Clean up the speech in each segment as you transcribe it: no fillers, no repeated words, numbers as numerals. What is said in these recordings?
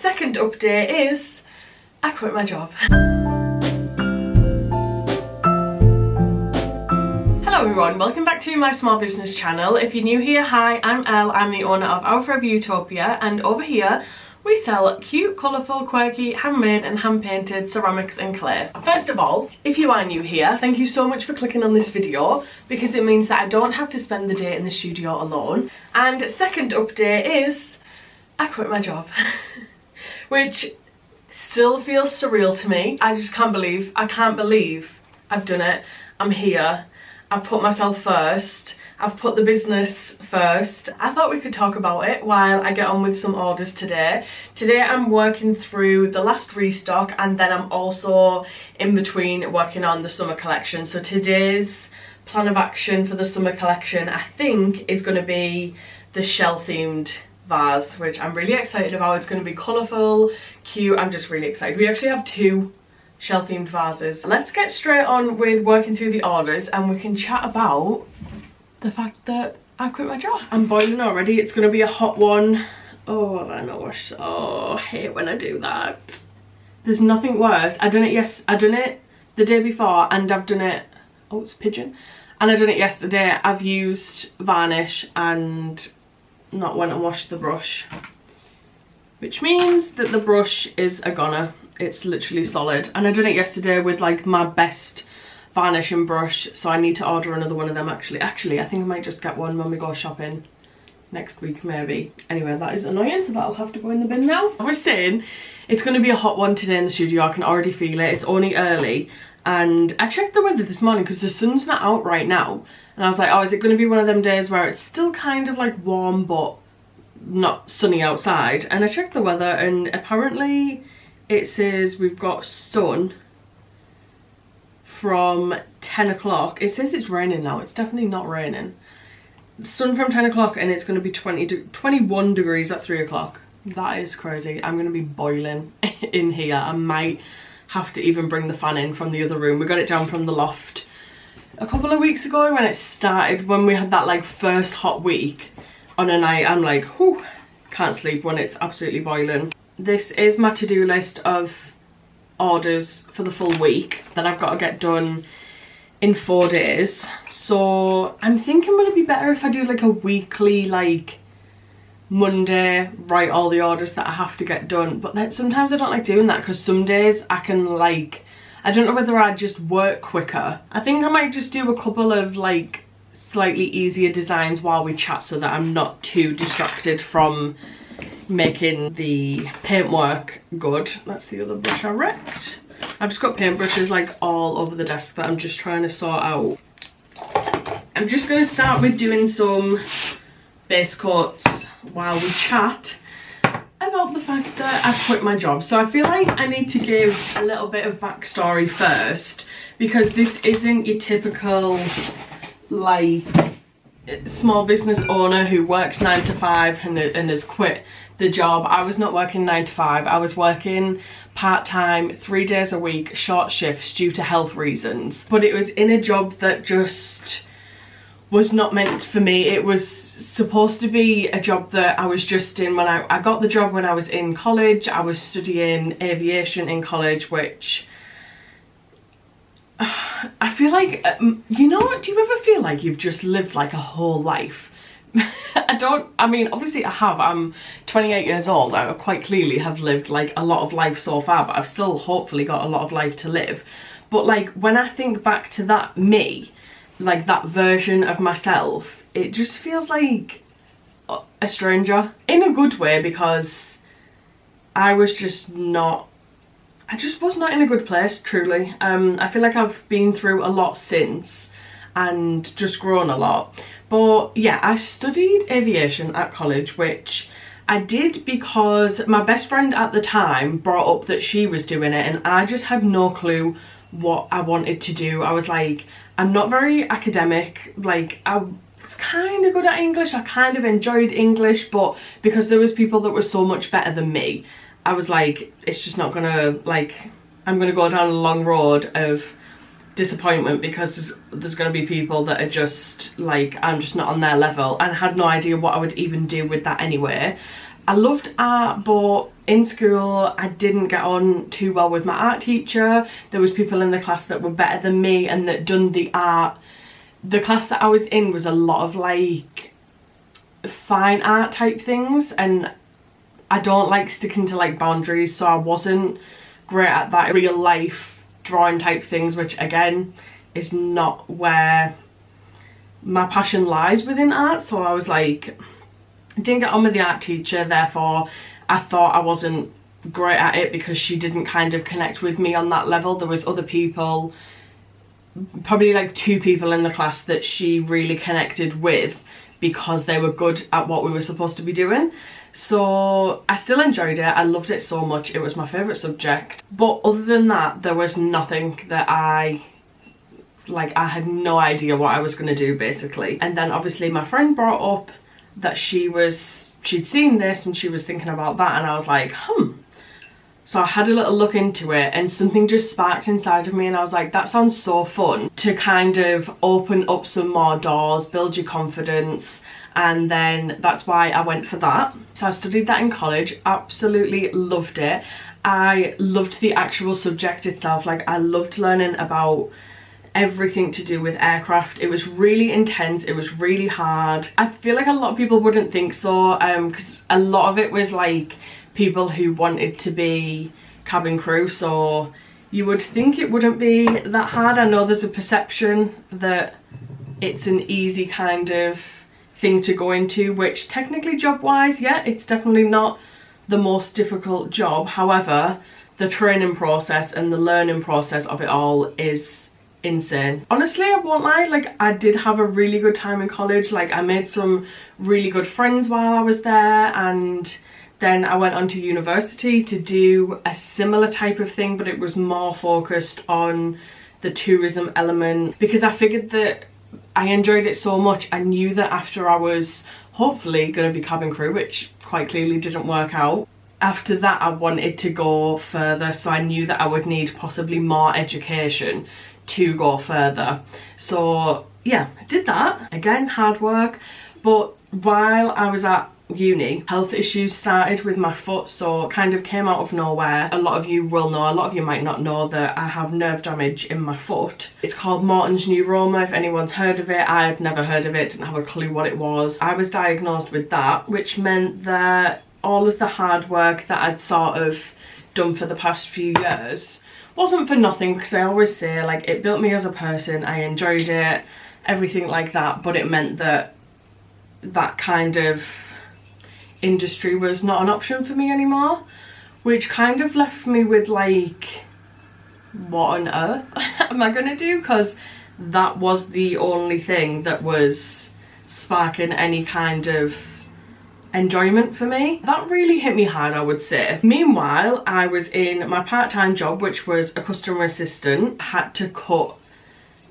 second update is I quit my job. Hello everyone, welcome back to my small business channel. If you're new here, hi, I'm Elle, I'm the owner of Our Forever Utopia, and over here we sell cute, colourful, quirky, handmade and hand-painted ceramics and clay. First of all, if you are new here, thank you so much for clicking on this video because it means that I don't have to spend the day in the studio alone. And second update is I quit my job, which still feels surreal to me. I can't believe I've done it. I'm here. I've put myself first. I've put the business first. I thought we could talk about it while I get on with some orders today. Today I'm working through the last restock and then I'm also in between working on the summer collection. So today's plan of action for the summer collection I think is going to be the shell themed vase, which I'm really excited about. It's going to be colourful, cute. I'm just really excited. We actually have two shell themed vases. Let's get straight on with working through the orders and we can chat about the fact that I quit my job. I'm boiling already. It's gonna be a hot one. Oh, I know. Oh, I hate when I do that. There's nothing worse. I done it the day before and I've done it, oh, it's a pigeon. And I done it yesterday. I've used varnish and not went and washed the brush, which means that the brush is a goner. It's literally solid. And I done it yesterday with like my best varnish and brush, so I need to order another one of them actually. I think I might just get one when we go shopping next week maybe. Anyway, that is annoying, so that'll have to go in the bin now. I was saying it's going to be a hot one today in the studio. I can already feel it. It's only early and I checked the weather this morning because the sun's not out right now and I was like, oh, is it going to be one of them days where it's still kind of like warm but not sunny outside? And I checked the weather and apparently it says we've got sun from 10 o'clock. It says it's raining now. It's definitely not raining. Sun from 10 o'clock and it's going to be 21 degrees at 3 o'clock. That is crazy. I'm going to be boiling in here. I might have to even bring the fan in from the other room. We got it down from the loft a couple of weeks ago when it started, when we had that like first hot week. On a night I'm like, whew, can't sleep when it's absolutely boiling. This is my to-do list of orders for the full week that I've got to get done in 4 days. So I'm thinking, will it be better if I do like a weekly, like Monday, write all the orders that I have to get done? But then sometimes I don't like doing that because some days I can like, I don't know whether I just work quicker. I think I might just do a couple of like slightly easier designs while we chat so that I'm not too distracted from making the paintwork good. That's the other brush I wrecked. I've just got paintbrushes like all over the desk that I'm just trying to sort out. I'm just going to start with doing some base coats while we chat about the fact that I've quit my job. So I feel like I need to give a little bit of backstory first because this isn't your typical like small business owner who works 9 to 5 and has quit the job. I was not working 9 to 5. I was working part-time, 3 days a week, short shifts due to health reasons. But it was in a job that just was not meant for me. It was supposed to be a job that I was just in when I got the job when I was in college. I was studying aviation in college, which I feel like, you know, do you ever feel like you've just lived like a whole life? I mean, obviously I have. I'm 28 years old. I quite clearly have lived like a lot of life so far, but I've still hopefully got a lot of life to live. But like when I think back to that me, like that version of myself, it just feels like a stranger in a good way because I just was not in a good place, truly. I feel like I've been through a lot since and just grown a lot. But yeah, I studied aviation at college, which I did because my best friend at the time brought up that she was doing it and I just had no clue what I wanted to do. I was like, I'm not very academic. Like, I was kind of good at English. I kind of enjoyed English, but because there was people that were so much better than me, I was like, it's just not gonna, like, I'm gonna go down a long road of disappointment because there's going to be people that are just like, I'm just not on their level, and I had no idea what I would even do with that anyway. I loved art, but in school I didn't get on too well with my art teacher. There was people in the class that were better than me and that done the art. The class that I was in was a lot of like fine art type things, and I don't like sticking to like boundaries, so I wasn't great at that real life drawing type things, which again is not where my passion lies within art. So I was like, didn't get on with the art teacher, therefore I thought I wasn't great at it because she didn't kind of connect with me on that level. There was other people, probably like 2 people in the class that she really connected with because they were good at what we were supposed to be doing. So I still enjoyed it, I loved it so much, it was my favourite subject. But other than that, there was nothing that I had no idea what I was going to do basically. And then obviously my friend brought up that she'd seen this and she was thinking about that, and I was like, So I had a little look into it and something just sparked inside of me, and I was like, that sounds so fun to kind of open up some more doors, build your confidence, and then that's why I went for that. So I studied that in college, absolutely loved it. I loved the actual subject itself, like I loved learning about everything to do with aircraft. It was really intense, it was really hard. I feel like a lot of people wouldn't think so, because a lot of it was like people who wanted to be cabin crew, so you would think it wouldn't be that hard. I know there's a perception that it's an easy kind of thing to go into, which technically job wise, yeah, it's definitely not the most difficult job. However, the training process and the learning process of it all is insane. Honestly, I won't lie, like I did have a really good time in college. Like I made some really good friends while I was there, and then I went on to university to do a similar type of thing, but it was more focused on the tourism element, because I figured that I enjoyed it so much. I knew that after I was hopefully going to be cabin crew, which quite clearly didn't work out, after that I wanted to go further, so I knew that I would need possibly more education to go further. So yeah, I did that. Again, hard work. But while I was at uni, health issues started with my foot, so it kind of came out of nowhere. A lot of you will know, a lot of you might not know, that I have nerve damage in my foot. It's called Morton's neuroma, if anyone's heard of it. I had never heard of it, didn't have a clue what it was. I was diagnosed with that, which meant that all of the hard work that I'd sort of done for the past few years wasn't for nothing, because I always say like it built me as a person, I enjoyed it, everything like that, but it meant that that kind of industry was not an option for me anymore, which kind of left me with like, what on earth am I gonna do? Because that was the only thing that was sparking any kind of enjoyment for me. That really hit me hard, I would say. Meanwhile, I was in my part-time job, which was a customer assistant. I had to cut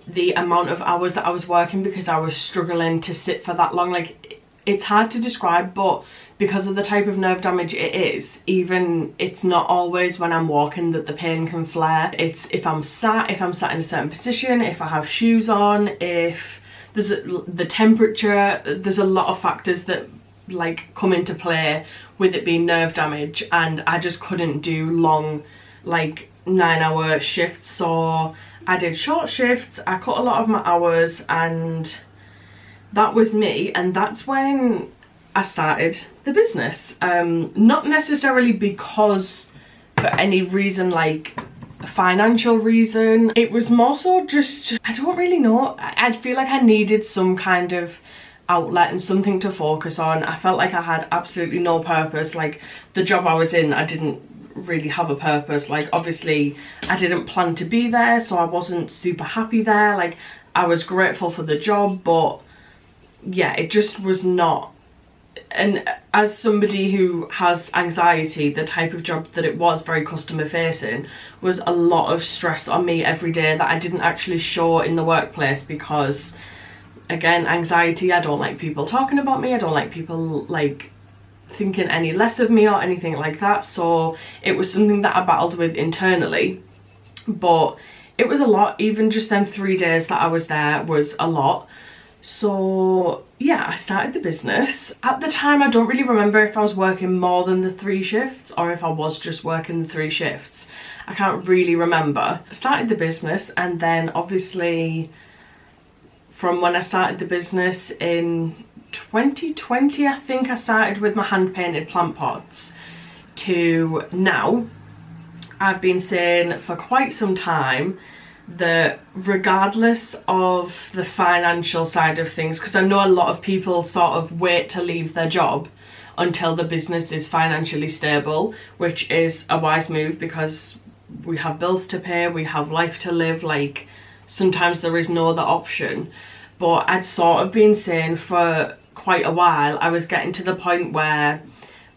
the amount of hours that I was working because I was struggling to sit for that long. Like, it's hard to describe, but because of the type of nerve damage it is, even it's not always when I'm walking that the pain can flare. It's if I'm sat in a certain position, if I have shoes on, if there's the temperature, there's a lot of factors that like come into play with it being nerve damage, and I just couldn't do long like 9-hour shifts. So I did short shifts, I cut a lot of my hours, and that was me. And that's when I started the business. Not necessarily because for any reason like a financial reason, it was more so just, I don't really know, I feel like I needed some kind of outlet and something to focus on. I felt like I had absolutely no purpose. Like the job I was in, I didn't really have a purpose. Like obviously I didn't plan to be there, so I wasn't super happy there. Like I was grateful for the job, but yeah, it just was not. And as somebody who has anxiety, the type of job that it was, very customer facing, was a lot of stress on me every day that I didn't actually show in the workplace, because again, anxiety, I don't like people talking about me, I don't like people like thinking any less of me or anything like that. So it was something that I battled with internally, but it was a lot. Even just them 3 days that I was there was a lot. So yeah, I started the business. At the time, I don't really remember if I was working more than the 3 shifts or if I was just working the 3 shifts. I can't really remember. I started the business, and then obviously from when I started the business in 2020, I think I started with my hand painted plant pots, to now, I've been saying for quite some time that regardless of the financial side of things, because I know a lot of people sort of wait to leave their job until the business is financially stable, which is a wise move because we have bills to pay, we have life to live, like sometimes there is no other option. But I'd sort of been saying for quite a while, I was getting to the point where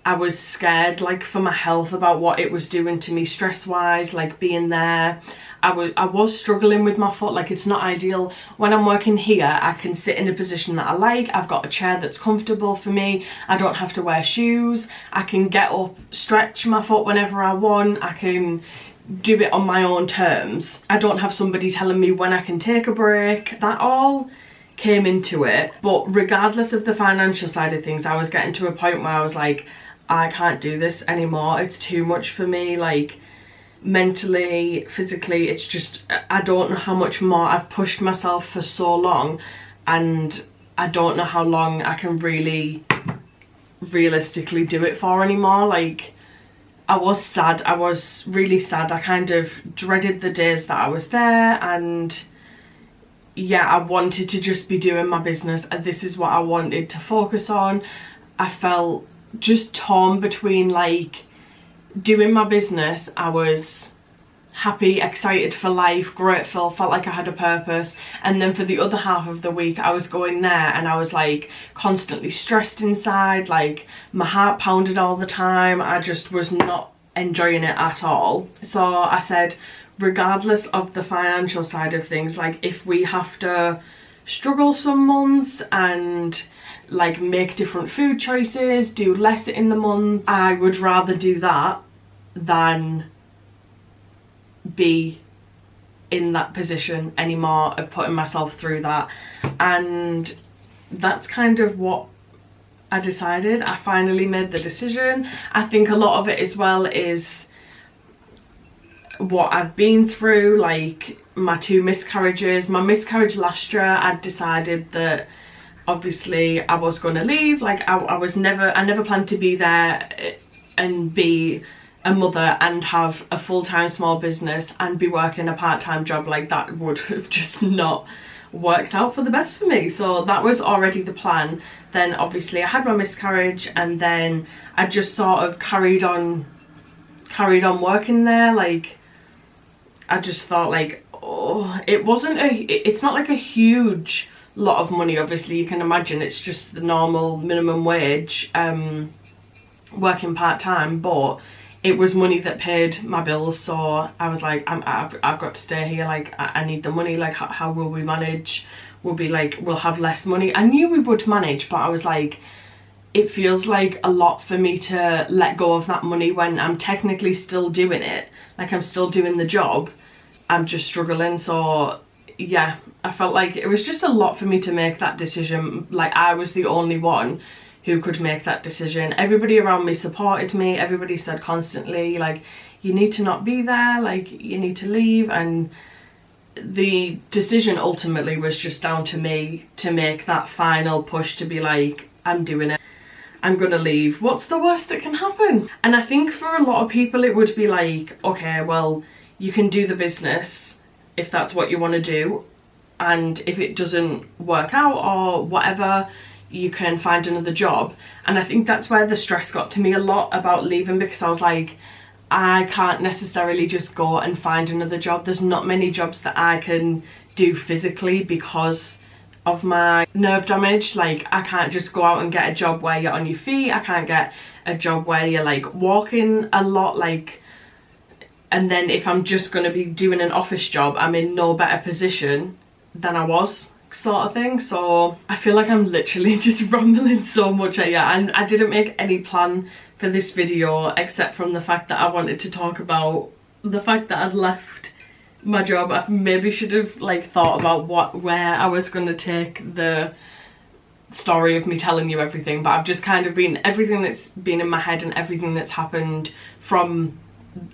I was scared, like, for my health about what it was doing to me stress wise, like being there. I was struggling with my foot, like it's not ideal. When I'm working here, I can sit in a position that I like, I've got a chair that's comfortable for me, I don't have to wear shoes, I can get up, stretch my foot whenever I want, I can do it on my own terms. I don't have somebody telling me when I can take a break. That all came into it. But regardless of the financial side of things, I was getting to a point where I was like, I can't do this anymore, it's too much for me, like mentally, physically, it's just, I don't know how much more. I've pushed myself for so long, and I don't know how long I can really realistically do it for anymore. Like, I was sad, I was really sad. I kind of dreaded the days that I was there, and yeah, I wanted to just be doing my business, and this is what I wanted to focus on. I felt just torn between, like, doing my business, I was happy, excited for life, grateful, felt like I had a purpose, and then for the other half of the week I was going there and I was like constantly stressed inside, like my heart pounded all the time. I just was not enjoying it at all. So I said, regardless of the financial side of things, like if we have to struggle some months and like make different food choices, do less in the month, I would rather do that than be in that position anymore of putting myself through that. And that's kind of what I decided. I finally made the decision. I think a lot of it as well is what I've been through, like my 2 miscarriages. My miscarriage last year, I'd decided that obviously I was going to leave. Like I never planned to be there and be a mother and have a full-time small business and be working a part-time job. Like that would have just not worked out for the best for me. So that was already the plan. Then obviously I had my miscarriage, and then I just sort of carried on working there. Like I just thought, like, oh, it's not like a huge lot of money, obviously. You can imagine it's just the normal minimum wage working part-time, but it was money that paid my bills. So I was like, I've got to stay here, like I need the money. Like how will we manage? We'll have less money. I knew we would manage, but I was like, it feels like a lot for me to let go of that money when I'm technically still doing it, like I'm still doing the job, I'm just struggling. So yeah, I felt like it was just a lot for me to make that decision. Like I was the only one who could make that decision. Everybody around me supported me. Everybody said constantly, like, you need to not be there, like you need to leave. And the decision ultimately was just down to me to make that final push to be like, I'm doing it, I'm gonna leave. What's the worst that can happen? And I think for a lot of people it would be like, okay, well, you can do the business if that's what you want to do, and if it doesn't work out or whatever, you can find another job. And I think that's where the stress got to me a lot about leaving, because I was like, I can't necessarily just go and find another job. There's not many jobs that I can do physically because of my nerve damage. Like I can't just go out and get a job where you're on your feet. I can't get a job where you're like walking a lot, like, and then if I'm just going to be doing an office job, I'm in no better position than I was, sort of thing. So I feel like I'm literally just rambling so much at you, and I didn't make any plan for this video except from the fact that I wanted to talk about the fact that I'd left my job. I maybe should have like thought about where I was going to take the story of me telling you everything, but I've just kind of been, everything that's been in my head and everything that's happened from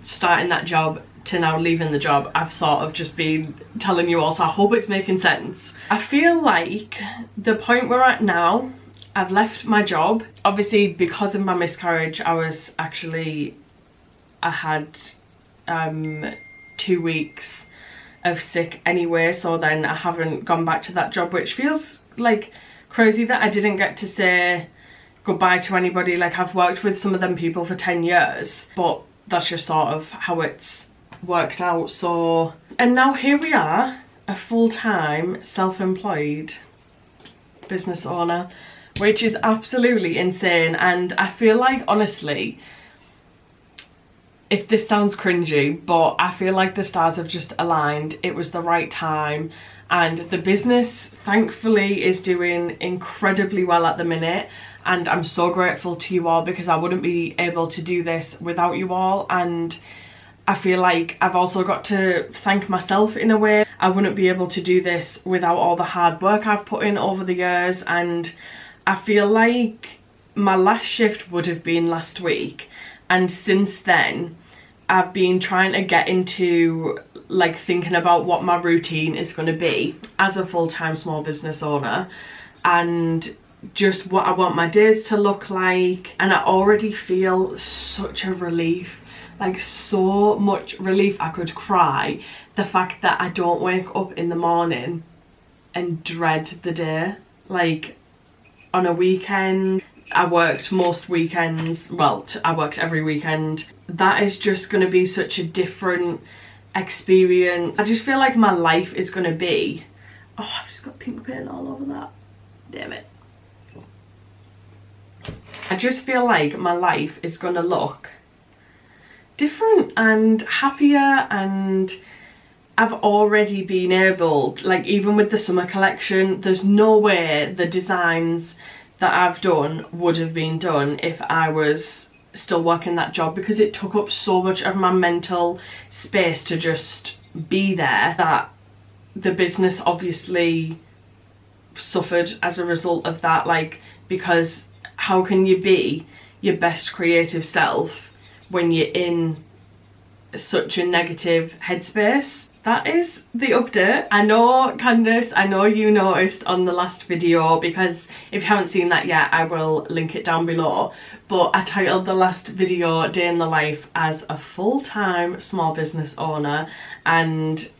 starting that job to now leaving the job, I've sort of just been telling you all, so I hope it's making sense. I feel like the point we're at now, I've left my job. Obviously because of my miscarriage, I had 2 weeks of sick anyway, so then I haven't gone back to that job, which feels like crazy that I didn't get to say goodbye to anybody. Like, I've worked with some of them people for 10 years, but that's just sort of how it's worked out. So, and now here we are, a full-time self-employed business owner, which is absolutely insane. And I feel like, honestly, if this sounds cringy, but I feel like the stars have just aligned. It was the right time, and the business thankfully is doing incredibly well at the minute, and I'm so grateful to you all, because I wouldn't be able to do this without you all. And I feel like I've also got to thank myself in a way. I wouldn't be able to do this without all the hard work I've put in over the years, and I feel like my last shift would have been last week. And since then, I've been trying to get into like thinking about what my routine is going to be as a full-time small business owner, and just what I want my days to look like. And I already feel such a relief, like so much relief I could cry. The fact that I don't wake up in the morning and dread the day. Like on a weekend, I worked most weekends, well, I worked every weekend. That is just going to be such a different experience. I just feel like my life is going to be, oh, I've just got pink paint all over that, damn it. I just feel like my life is going to look different and happier, and I've already been able, like even with the summer collection, there's no way the designs that I've done would have been done if I was still working that job, because it took up so much of my mental space to just be there, that the business obviously suffered as a result of that. Like, because how can you be your best creative self when you're in such a negative headspace? That is the update. I know, Candice, I know you noticed on the last video, because if you haven't seen that yet, I will link it down below, but I titled the last video Day in the Life as a full-time small business owner. And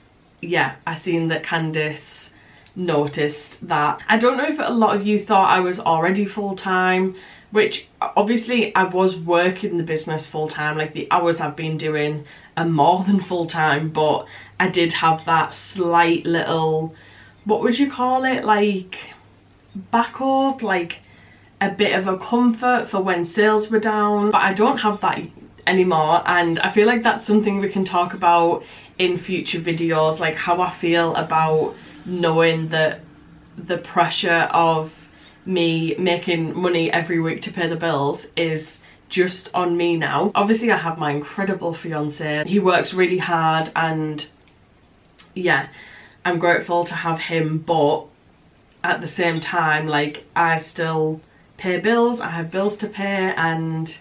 yeah, I seen that Candice noticed that. I don't know if a lot of you thought I was already full-time, which obviously I was working the business full-time, like the hours I've been doing are more than full-time, but I did have that slight little, what would you call it, like backup, like a bit of a comfort for when sales were down. But I don't have that anymore, and I feel like that's something we can talk about in future videos, like how I feel about knowing that the pressure of me making money every week to pay the bills is just on me now. Obviously I have my incredible fiance, he works really hard, and yeah, I'm grateful to have him, but at the same time, like, I still pay bills, I have bills to pay, and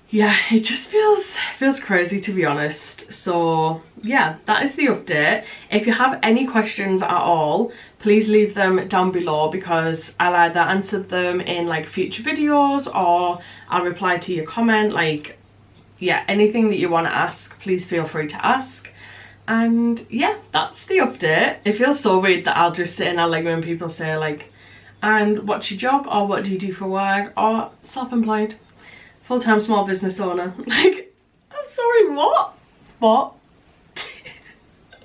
yeah, it just feels crazy, to be honest. So yeah, that is the update. If you have any questions at all, please leave them down below, because I'll either answer them in like future videos, or I'll reply to your comment. Like, yeah, anything that you want to ask, please feel free to ask. And yeah, that's the update. It feels so weird that I'll just sit and I'll, like, when people say like, and what's your job, or what do you do for work, or self-employed, full-time small business owner. Like, I'm sorry, what? What?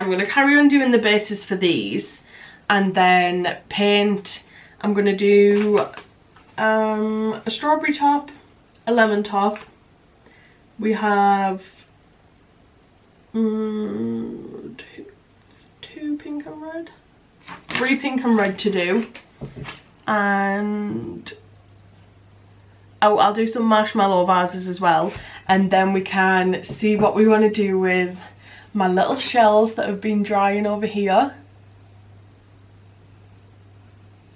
I'm gonna carry on doing the bases for these, and then paint. I'm gonna do a strawberry top, a lemon top. We have two pink and red, 3 pink and red to do, and oh, I'll do some marshmallow vases as well, and then we can see what we want to do with my little shells that have been drying over here.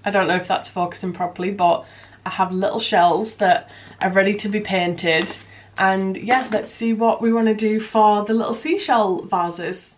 I don't know if that's focusing properly, but I have little shells that are ready to be painted. And yeah, let's see what we want to do for the little seashell vases.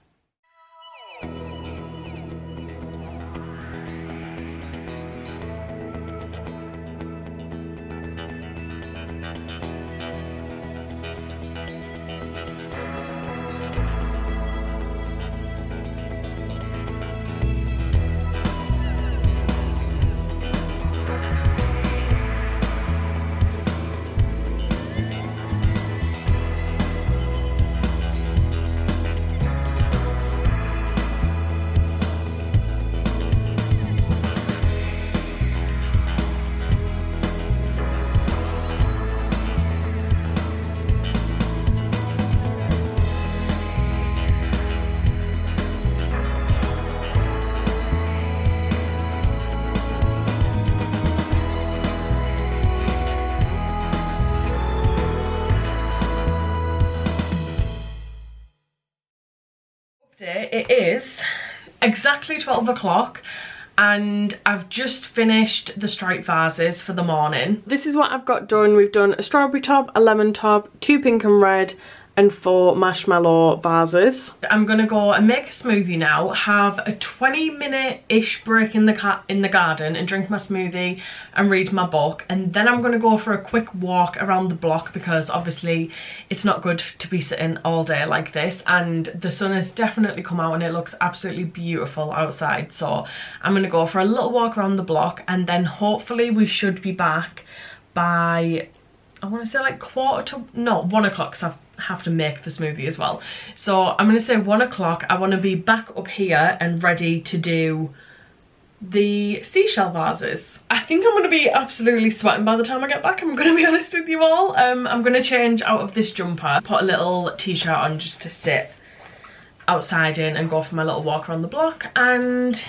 It is exactly 12 o'clock and I've just finished the striped vases for the morning. This is what I've got done. We've done a strawberry top, a lemon top, 2 pink and red, and 4 marshmallow vases. I'm gonna go and make a smoothie now, have a 20-minute-ish break in the garden and drink my smoothie and read my book, and then I'm gonna go for a quick walk around the block because obviously it's not good to be sitting all day like this, and the sun has definitely come out and it looks absolutely beautiful outside. So I'm gonna go for a little walk around the block and then hopefully we should be back by, I want to say like 1 o'clock, because I have to make the smoothie as well. So I'm going to say 1 o'clock. I want to be back up here and ready to do the seashell vases. I think I'm going to be absolutely sweating by the time I get back, I'm going to be honest with you all. I'm going to change out of this jumper, put a little t-shirt on just to sit outside in and go for my little walk around the block. And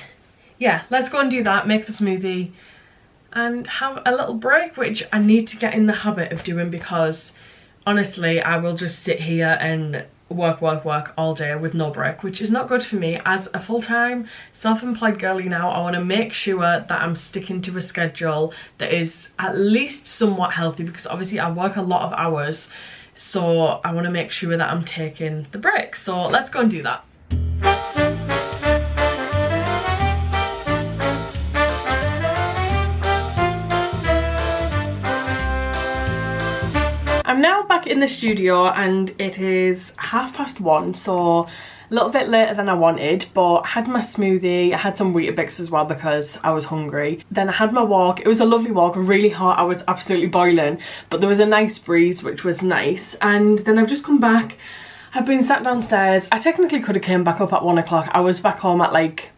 yeah, let's go and do that, make the smoothie and have a little break, which I need to get in the habit of doing because honestly I will just sit here and work all day with no break, which is not good for me. As a full-time self-employed girly now, I want to make sure that I'm sticking to a schedule that is at least somewhat healthy, because obviously I work a lot of hours, so I want to make sure that I'm taking the break. So let's go and do that. I'm now back in the studio and it is 1:30, so a little bit later than I wanted, but I had my smoothie, I had some Weetabix as well because I was hungry. Then I had my walk. It was a lovely walk, really hot, I was absolutely boiling, but there was a nice breeze which was nice. And then I've just come back, I've been sat downstairs. I technically could have came back up at 1 o'clock. I was back home at like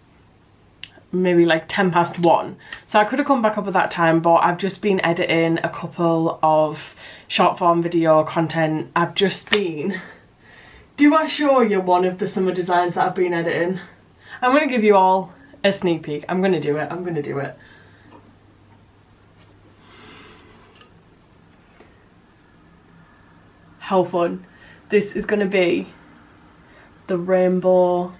maybe like 1:10, so I could have come back up at that time, but I've just been editing a couple of short form video content. I've just been, do I show you one of the summer designs that I've been editing? I'm going to give you all a sneak peek. I'm going to do it. How fun. This is going to be the rainbow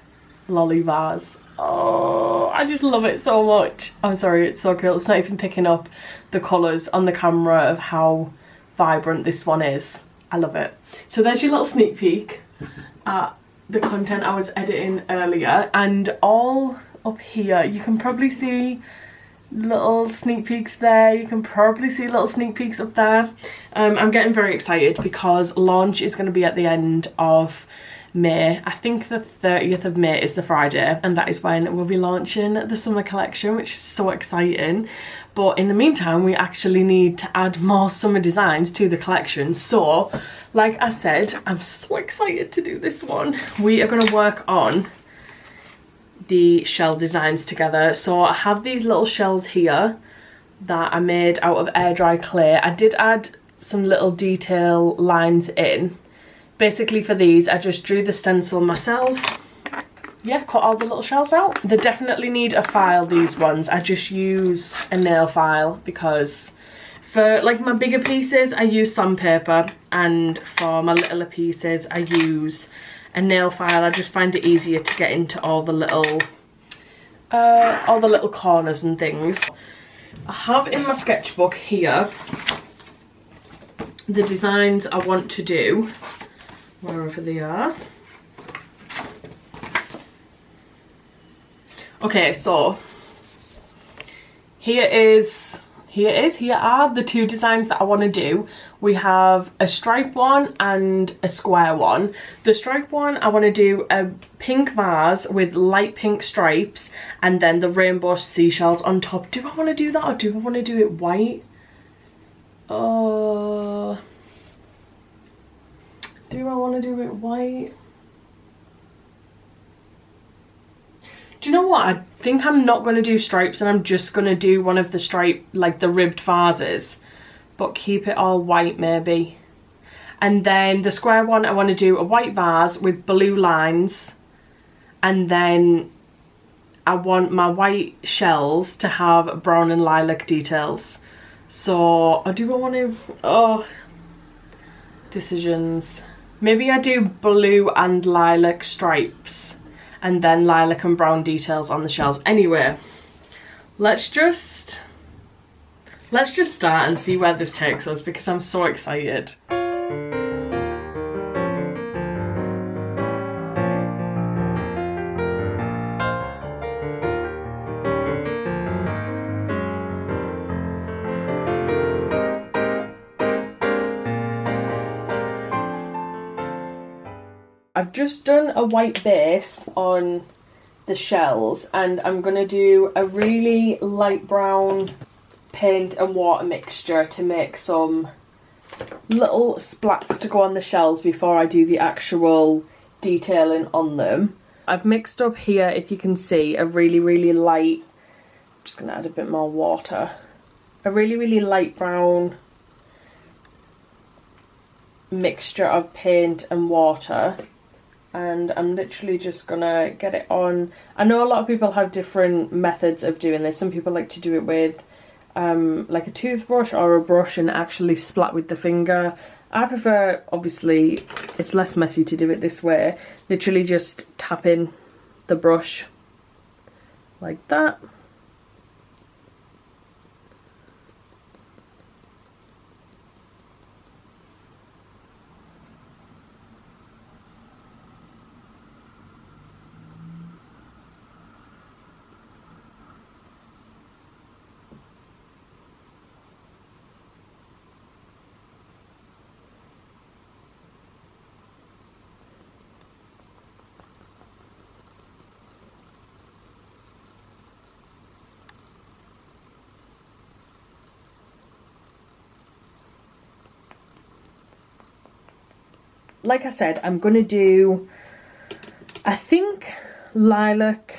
lolly vase. Oh, I just love it so much. I'm sorry, it's so cool. It's not even picking up the colours on the camera of how vibrant this one is. I love it. So there's your little sneak peek at the content I was editing earlier, and all up here you can probably see little sneak peeks there. You can probably see little sneak peeks up there. I'm getting very excited because launch is going to be at the end of May. I think the 30th of May is the Friday, and that is when we'll be launching the summer collection, which is so exciting. But in the meantime, we actually need to add more summer designs to the collection. So like I said, I'm so excited to do this one. We are going to work on the shell designs together. So I have these little shells here that I made out of air dry clay. I did add some little detail lines in. Basically for these, I just drew the stencil myself. Yeah, cut all the little shells out. They definitely need a file, these ones. I just use a nail file because For like my bigger pieces, I use sandpaper, and for my littler pieces, I use a nail file. I just find it easier to get into all the little corners and things. I have in my sketchbook here the designs I want to do, wherever they are. Okay, so here are the two designs that I want to do. We have a stripe one and a square one. The stripe one, I want to do a pink vase with light pink stripes and then the rainbow seashells on top. Do I want to do that, or do I want to do it white? Do I want to do it white? Do you know what? I think I'm not going to do stripes, and I'm just going to do one of the stripe, like the ribbed vases, but keep it all white maybe. And then the square one, I want to do a white vase with blue lines, and then I want my white shells to have brown and lilac details. So, or do I want to, decisions. Maybe I do blue and lilac stripes, and then lilac and brown details on the shells. Anyway, let's just start and see where this takes us, because I'm so excited. I've just done a white base on the shells, and I'm going to do a really light brown paint and water mixture to make some little splats to go on the shells before I do the actual detailing on them. I've mixed up here, if you can see, a really light, I'm just going to add a bit more water, a really light brown mixture of paint and water. And I'm literally just gonna get it on. I know a lot of people have different methods of doing this. Some people like to do it with like a toothbrush or a brush and actually splat with the finger. I prefer, obviously, it's less messy to do it this way. Literally just tapping the brush like that. Like I said, I'm going to do, I think, lilac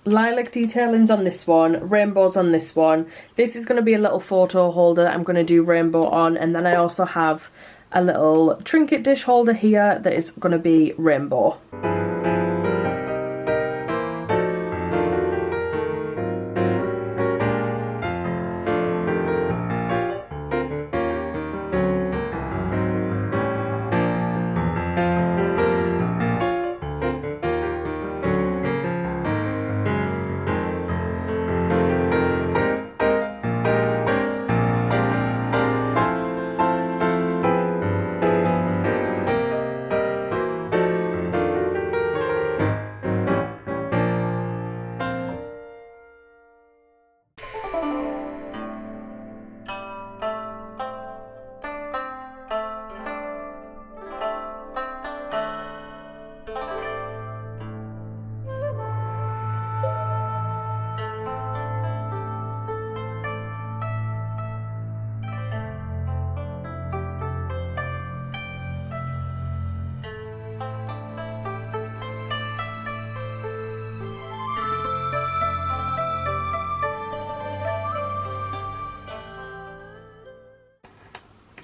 detailings on this one, rainbows on this one. This is going to be a little photo holder I'm going to do rainbow on, and then I also have a little trinket dish holder here that is going to be rainbow.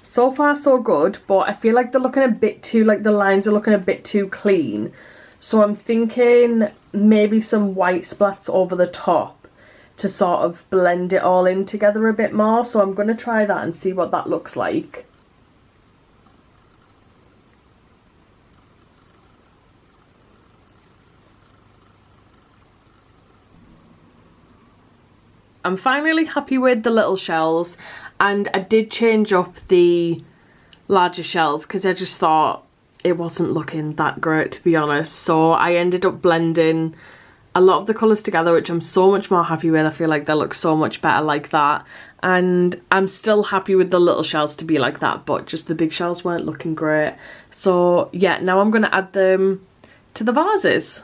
So far so good, but I feel like they're looking a bit too, like the lines are looking a bit too clean. So I'm thinking maybe some white splats over the top to sort of blend it all in together a bit more. So I'm going to try that and see what that looks like. I'm finally happy with the little shells, and I did change up the larger shells because I just thought it wasn't looking that great, to be honest. So I ended up blending a lot of the colours together, which I'm so much more happy with. I feel like they look so much better like that, and I'm still happy with the little shells to be like that, but just the big shells weren't looking great. So yeah, now I'm going to add them to the vases.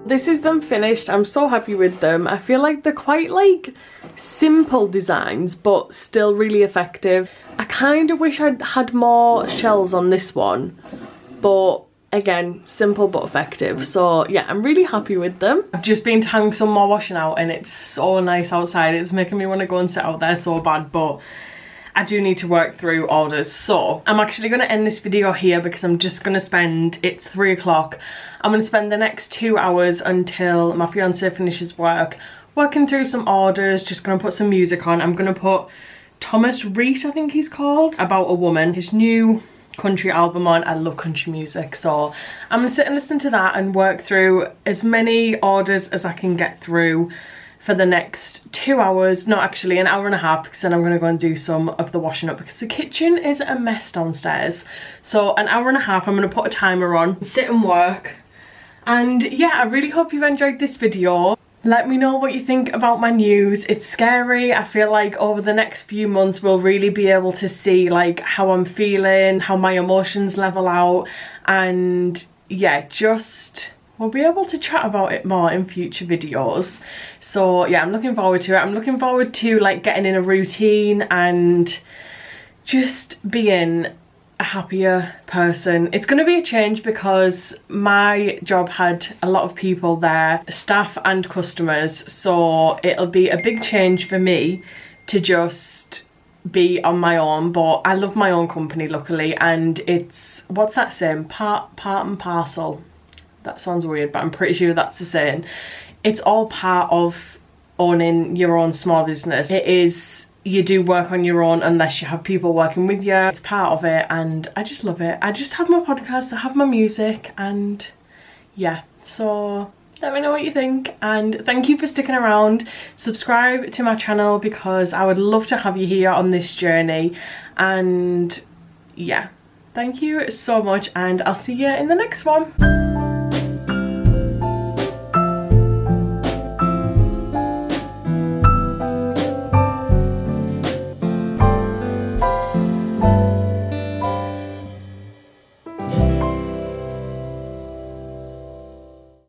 This is them finished. I'm so happy with them. I feel like they're quite like simple designs but still really effective. I kind of wish I'd had more shells on this one, but again, simple but effective. So yeah, I'm really happy with them. I've just been to hang some more washing out and it's so nice outside. It's making me want to go and sit out there so bad, but I do need to work through orders. So I'm actually going to end this video here because I'm just going to spend, it's 3 o'clock, I'm going to spend the next 2 hours until my fiance finishes work, working through some orders, just going to put some music on. I'm going to put Thomas Reet, I think he's called, About a Woman, his new country album on. I love country music, so I'm going to sit and listen to that and work through as many orders as I can get through for the next 2 hours, not actually an hour and a half, because then I'm going to go and do some of the washing up because the kitchen is a mess downstairs. So an hour and a half, I'm going to put a timer on, sit and work. And yeah, I really hope you've enjoyed this video. Let me know what you think about my news. It's scary. I feel like over the next few months we'll really be able to see like how I'm feeling, how my emotions level out, and yeah, just we'll be able to chat about it more in future videos. So yeah, I'm looking forward to it. I'm looking forward to like getting in a routine and just being a happier person. It's going to be a change because my job had a lot of people there, staff and customers, so it'll be a big change for me to just be on my own. But I love my own company, luckily, and it's, what's that saying, part and parcel. That sounds weird, but I'm pretty sure that's the saying. It's all part of owning your own small business. It is, you do work on your own unless you have people working with you. It's part of it and I just love it. I just have my podcast, I have my music, and yeah, so let me know what you think, and thank you for sticking around. Subscribe to my channel because I would love to have you here on this journey, and yeah, thank you so much and I'll see you in the next one.